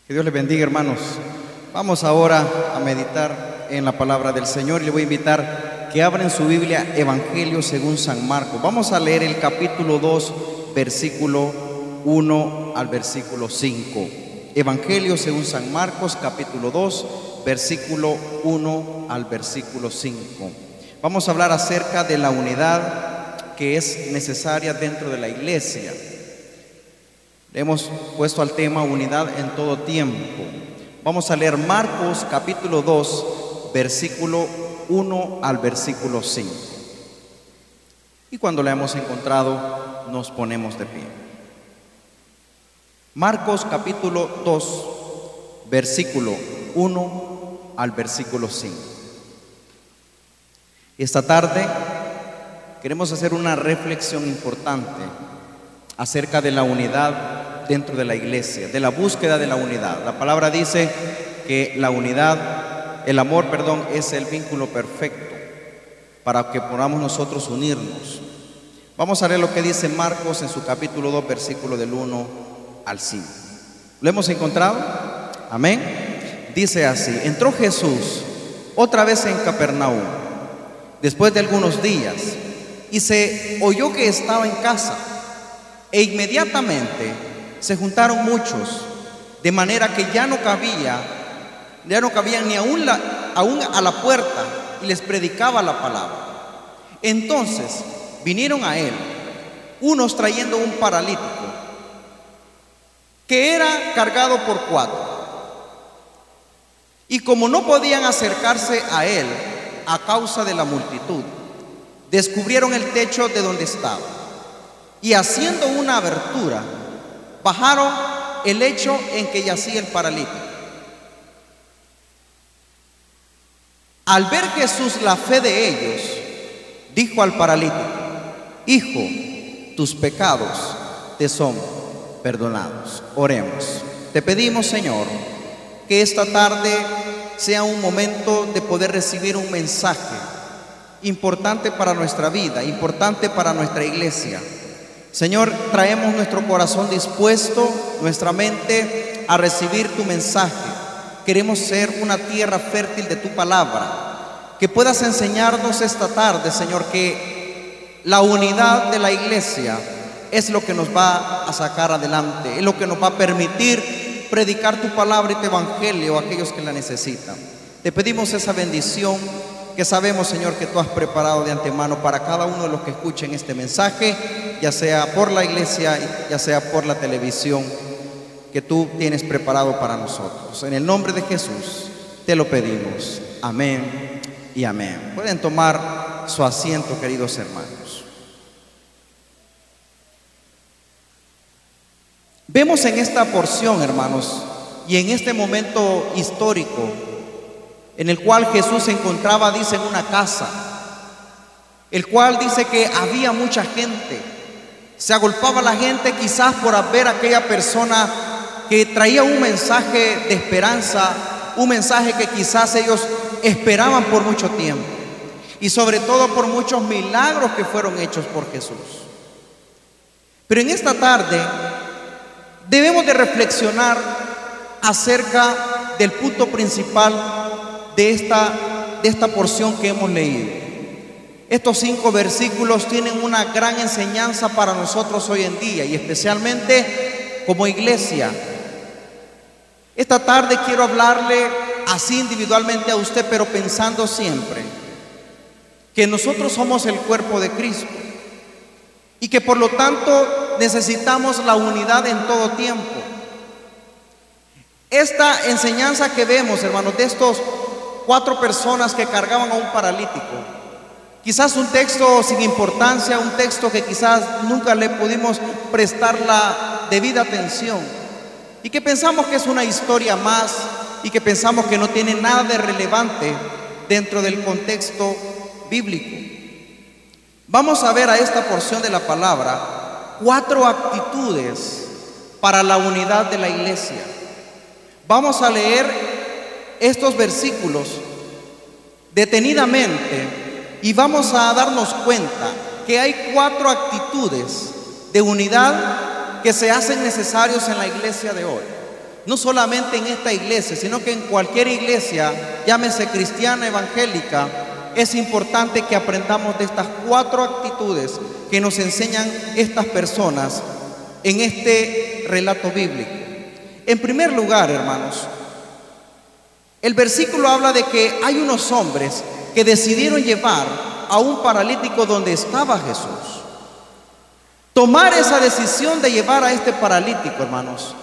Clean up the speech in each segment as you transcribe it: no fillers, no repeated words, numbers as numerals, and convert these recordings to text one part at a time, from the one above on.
Que Dios les bendiga, hermanos. Vamos ahora a meditar en la palabra del Señor y le voy a invitar que abran su Biblia, Evangelio según San Marcos. Vamos a leer el capítulo 2, versículo 1 al versículo 5. Evangelio según San Marcos, capítulo 2, versículo 1 al versículo 5. Vamos a hablar acerca de la unidad que es necesaria dentro de la iglesia. Le hemos puesto al tema unidad en todo tiempo. Vamos a leer Marcos capítulo 2, versículo 1 al versículo 5. Y cuando la hemos encontrado, nos ponemos de pie. Marcos capítulo 2, versículo 1 al versículo 5. Esta tarde queremos hacer una reflexión importante acerca de la unidad dentro de la iglesia, de la búsqueda de la unidad. La palabra dice que la unidad, el amor, es el vínculo perfecto para que podamos nosotros unirnos. Vamos a leer lo que dice Marcos en su capítulo 2, versículo del 1 al 5. ¿Lo hemos encontrado? Amén. Dice así: entró Jesús otra vez en Capernaum después de algunos días y se oyó que estaba en casa. E inmediatamente se juntaron muchos, de manera que ya no cabían ni aún a la puerta, y les predicaba la palabra. Entonces vinieron a él unos trayendo un paralítico que era cargado por 4. Y como no podían acercarse a él a causa de la multitud, descubrieron el techo de donde estaba. Y haciendo una abertura, bajaron el lecho en que yacía el paralítico. Al ver Jesús la fe de ellos, dijo al paralítico: hijo, tus pecados te son perdonados. Oremos. Te pedimos, Señor, que esta tarde sea un momento de poder recibir un mensaje importante para nuestra vida, importante para nuestra iglesia. Señor, traemos nuestro corazón dispuesto, nuestra mente a recibir tu mensaje. Queremos ser una tierra fértil de tu palabra. Que puedas enseñarnos esta tarde, Señor, que la unidad de la iglesia es lo que nos va a sacar adelante, es lo que nos va a permitir predicar tu palabra y tu evangelio a aquellos que la necesitan. Te pedimos esa bendición que sabemos, Señor, que tú has preparado de antemano para cada uno de los que escuchen este mensaje, ya sea por la iglesia, ya sea por la televisión, que tú tienes preparado para nosotros. En el nombre de Jesús te lo pedimos. Amén y amén. Pueden tomar su asiento, queridos hermanos. Vemos en esta porción, hermanos, y en este momento histórico en el cual Jesús se encontraba, dice, en una casa, el cual dice que había mucha gente. Se agolpaba la gente quizás por ver a aquella persona que traía un mensaje de esperanza, un mensaje que quizás ellos esperaban por mucho tiempo, y sobre todo por muchos milagros que fueron hechos por Jesús. Pero en esta tarde debemos de reflexionar acerca del punto principal de esta porción que hemos leído. Estos 5 versículos tienen una gran enseñanza para nosotros hoy en día, y especialmente como iglesia. Esta tarde quiero hablarle así individualmente a usted, pero pensando siempre que nosotros somos el cuerpo de Cristo y que por lo tanto necesitamos la unidad en todo tiempo. Esta enseñanza que vemos, hermanos, de estos 4 personas que cargaban a un paralítico, quizás un texto sin importancia, un texto que quizás nunca le pudimos prestar la debida atención, y que pensamos que es una historia más, y que pensamos que no tiene nada de relevante dentro del contexto bíblico. Vamos a ver a esta porción de la palabra 4 actitudes para la unidad de la iglesia. Vamos a leer estos versículos detenidamente y vamos a darnos cuenta que hay 4 actitudes de unidad que se hacen necesarios en la iglesia de hoy. no solamente en esta iglesia, sino que en cualquier iglesia, llámese cristiana, evangélica, es importante que aprendamos de estas 4 actitudes que nos enseñan estas personas en este relato bíblico. En primer lugar, hermanos, el versículo habla de que hay unos hombres que decidieron llevar a un paralítico donde estaba Jesús. Tomar esa decisión de llevar a este paralítico, hermanos,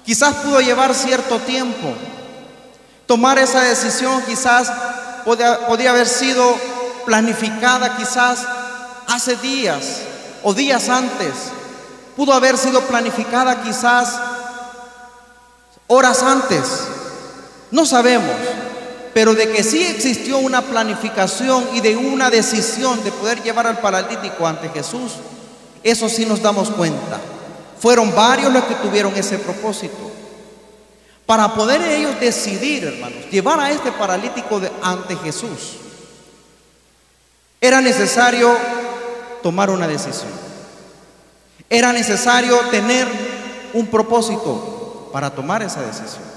quizás pudo llevar cierto tiempo. Tomar esa decisión quizás podía haber sido planificada quizás hace días o días antes. Pudo haber sido planificada quizás horas antes. No sabemos, pero de que sí existió una planificación y de una decisión de poder llevar al paralítico ante Jesús, eso sí nos damos cuenta. Fueron varios los que tuvieron ese propósito. Para poder ellos decidir, hermanos, llevar a este paralítico ante Jesús, era necesario tomar una decisión. Era necesario tener un propósito para tomar esa decisión.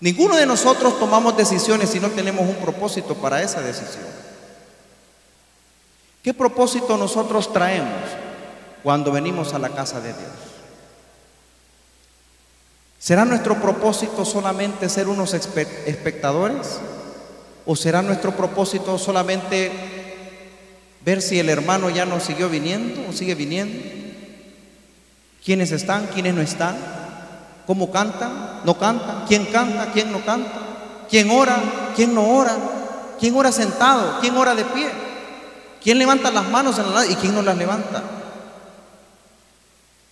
Ninguno de nosotros tomamos decisiones si no tenemos un propósito para esa decisión. ¿Qué propósito nosotros traemos cuando venimos a la casa de Dios? ¿Será nuestro propósito solamente ser unos espectadores? ¿O será nuestro propósito solamente ver si el hermano ya no siguió viniendo o sigue viniendo? ¿Quiénes están? ¿Quiénes no están? ¿Cómo cantan? ¿No cantan? ¿Quién canta? ¿Quién no canta? ¿Quién ora? ¿Quién no ora? ¿Quién ora sentado? ¿Quién ora de pie? ¿Quién levanta las manos en la y quién no las levanta?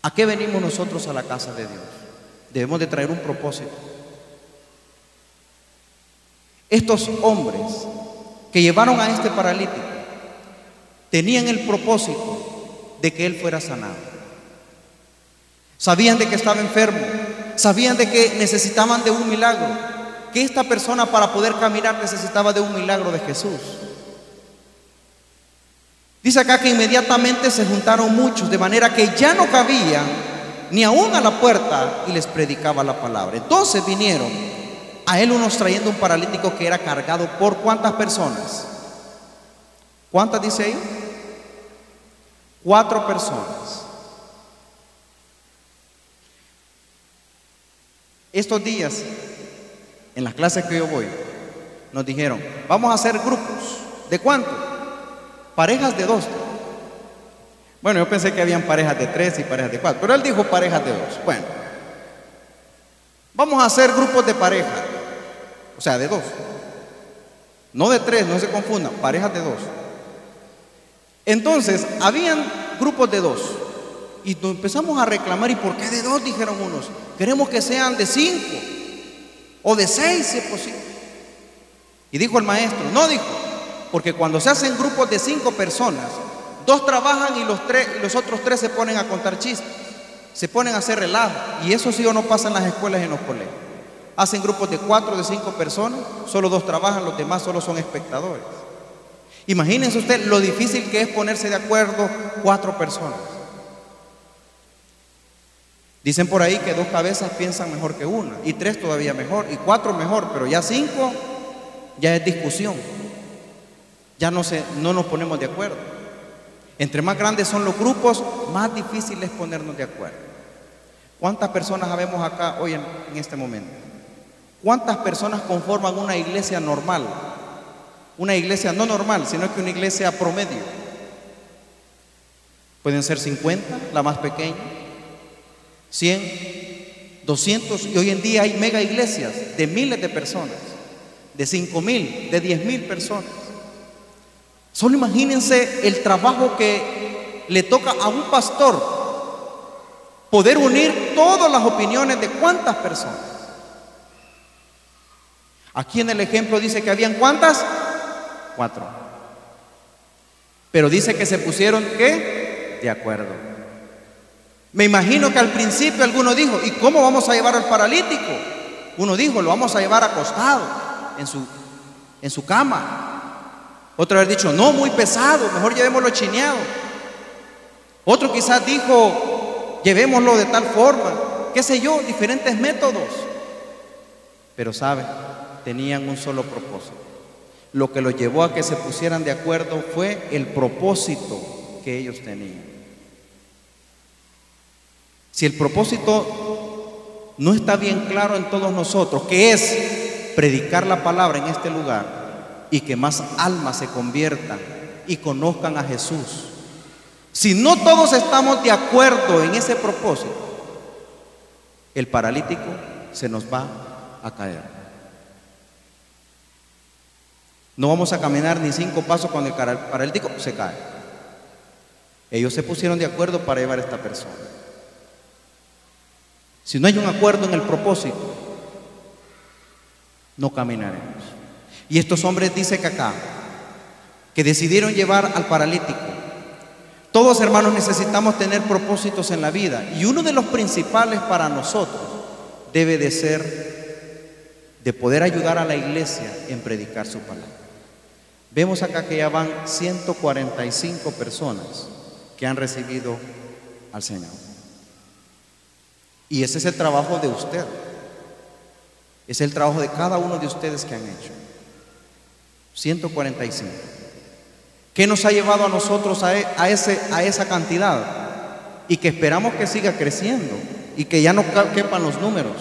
¿A qué venimos nosotros a la casa de Dios? Debemos de traer un propósito. Estos hombres que llevaron a este paralítico tenían el propósito de que él fuera sanado. Sabían de que estaba enfermo, sabían de que necesitaban de un milagro, que esta persona para poder caminar necesitaba de un milagro de Jesús. Dice acá que inmediatamente se juntaron muchos, de manera que ya no cabían ni aún a la puerta y les predicaba la palabra. Entonces vinieron a él unos trayendo un paralítico que era cargado por ¿cuántas personas? ¿Cuántas dice ahí? 4 personas. Estos días, en las clases que yo voy, nos dijeron, vamos a hacer grupos. ¿De cuánto? Parejas de 2. Bueno, yo pensé que habían parejas de 3 y parejas de 4, pero él dijo parejas de 2. Bueno, vamos a hacer grupos de pareja, o sea, de 2. No de 3, no se confundan, parejas de 2. Entonces, habían grupos de 2. Y nos empezamos a reclamar, ¿y por qué de 2? Dijeron unos. Queremos que sean de 5 o de 6 si es posible. Y dijo el maestro, no, dijo, porque cuando se hacen grupos de 5 personas, 2 trabajan y los otros 3 se ponen a contar chistes, se ponen a hacer relajo. Y eso sí o no pasa en las escuelas y en los colegios. Hacen grupos de 4, de 5 personas, solo 2 trabajan, los demás solo son espectadores. Imagínense usted lo difícil que es ponerse de acuerdo 4 personas. Dicen por ahí que 2 cabezas piensan mejor que una, y 3 todavía mejor, y 4 mejor, pero ya 5 ya es discusión. Ya no nos ponemos de acuerdo. Entre más grandes son los grupos, más difícil es ponernos de acuerdo. ¿Cuántas personas habemos acá hoy en este momento? ¿Cuántas personas conforman una iglesia normal? Una iglesia no normal, sino que una iglesia promedio. Pueden ser 50, la más pequeña, 100, 200, y hoy en día hay mega iglesias de miles de personas, de 5,000, de 10,000 personas. Solo imagínense el trabajo que le toca a un pastor poder unir todas las opiniones de cuántas personas. Aquí en el ejemplo dice que habían ¿cuántas? 4. Pero dice que se pusieron ¿qué? De acuerdo. Me imagino que al principio alguno dijo, ¿y cómo vamos a llevar al paralítico? Uno dijo, lo vamos a llevar acostado en su cama. Otro haber dicho, no, muy pesado, mejor llevémoslo chineado. Otro quizás dijo, llevémoslo de tal forma. qué sé yo, diferentes métodos. Pero sabe, tenían un solo propósito. Lo que los llevó a que se pusieran de acuerdo fue el propósito que ellos tenían. Si el propósito no está bien claro en todos nosotros, que es predicar la palabra en este lugar y que más almas se conviertan y conozcan a Jesús, si no todos estamos de acuerdo en ese propósito, el paralítico se nos va a caer. No vamos a caminar ni 5 pasos cuando el paralítico se cae. Ellos se pusieron de acuerdo para llevar a esta persona. Si no hay un acuerdo en el propósito, no caminaremos. Y estos hombres dicen que acá, que decidieron llevar al paralítico. Todos, hermanos, necesitamos tener propósitos en la vida, y uno de los principales para nosotros debe de ser de poder ayudar a la iglesia en predicar su palabra. Vemos acá que ya van 145 personas que han recibido al Señor. Y ese es el trabajo de usted. Es el trabajo de cada uno de ustedes que han hecho. 145. ¿Qué nos ha llevado a nosotros a esa cantidad? Y que esperamos que siga creciendo y que ya no quepan los números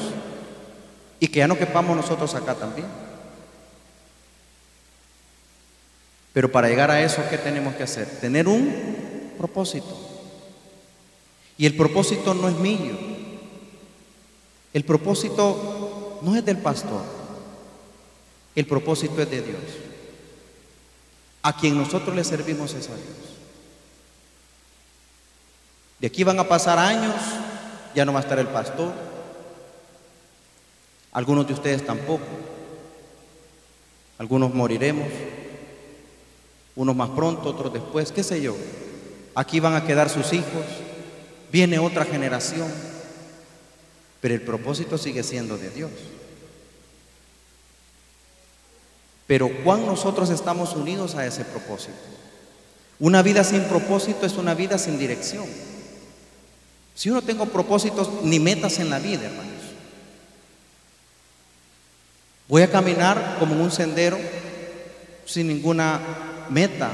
y que ya no quepamos nosotros acá también. Pero para llegar a eso, ¿qué tenemos que hacer? Tener un propósito. Y el propósito no es mío. El propósito no es del pastor. El propósito es de Dios. A quien nosotros le servimos es a Dios. De aquí van a pasar años, ya no va a estar el pastor. Algunos de ustedes tampoco. Algunos moriremos. Unos más pronto, otros después, qué sé yo. Aquí van a quedar sus hijos. Viene otra generación. Pero el propósito sigue siendo de Dios. Pero ¿cuán nosotros estamos unidos a ese propósito? Una vida sin propósito es una vida sin dirección. Si yo no tengo propósitos ni metas en la vida, hermanos, voy a caminar como en un sendero sin ninguna meta,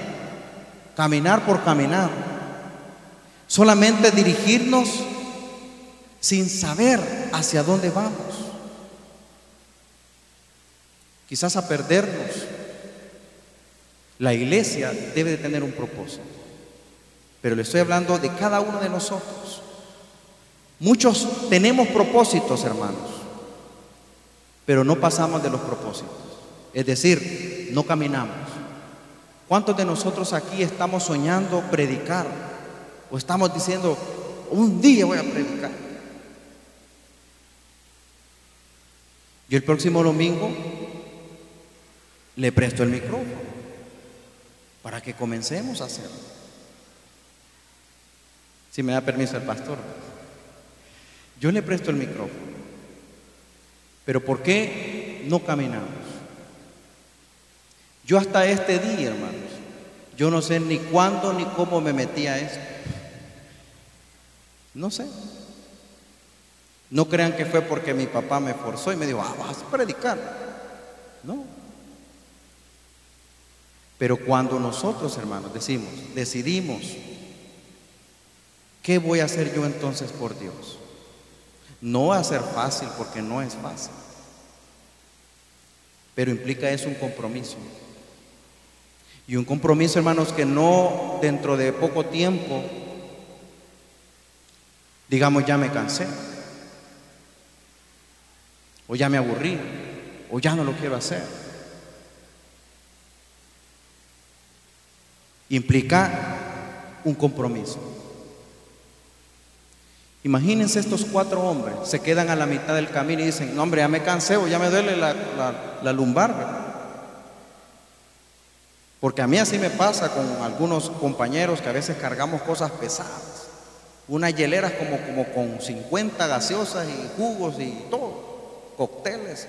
caminar por caminar, solamente dirigirnos sin saber hacia dónde vamos, quizás a perdernos. La iglesia debe de tener un propósito, pero le estoy hablando de cada uno de nosotros. Muchos tenemos propósitos, hermanos, pero no pasamos de los propósitos, es decir, no caminamos. ¿Cuántos de nosotros aquí estamos soñando predicar? O estamos diciendo, un día voy a predicar. Yo el próximo domingo le presto el micrófono para que comencemos a hacerlo. Si me da permiso el pastor. Yo le presto el micrófono. Pero ¿por qué no caminamos? Yo hasta este día, hermanos, yo no sé ni cuándo ni cómo me metí a esto. No sé. No crean que fue porque mi papá me forzó y me dijo, vas a predicar. No. Pero cuando nosotros, hermanos, decidimos, ¿qué voy a hacer yo entonces por Dios? No va a ser fácil, porque no es fácil. Pero implica eso un compromiso. Y un compromiso, hermanos, que no dentro de poco tiempo digamos, ya me cansé, o ya me aburrí, o ya no lo quiero hacer. Implica un compromiso. Imagínense estos 4 hombres, se quedan a la mitad del camino y dicen, no hombre, ya me cansé o ya me duele la lumbar, ¿verdad? Porque a mí así me pasa con algunos compañeros que a veces cargamos cosas pesadas, unas hieleras como con 50 gaseosas y jugos y todo, cócteles.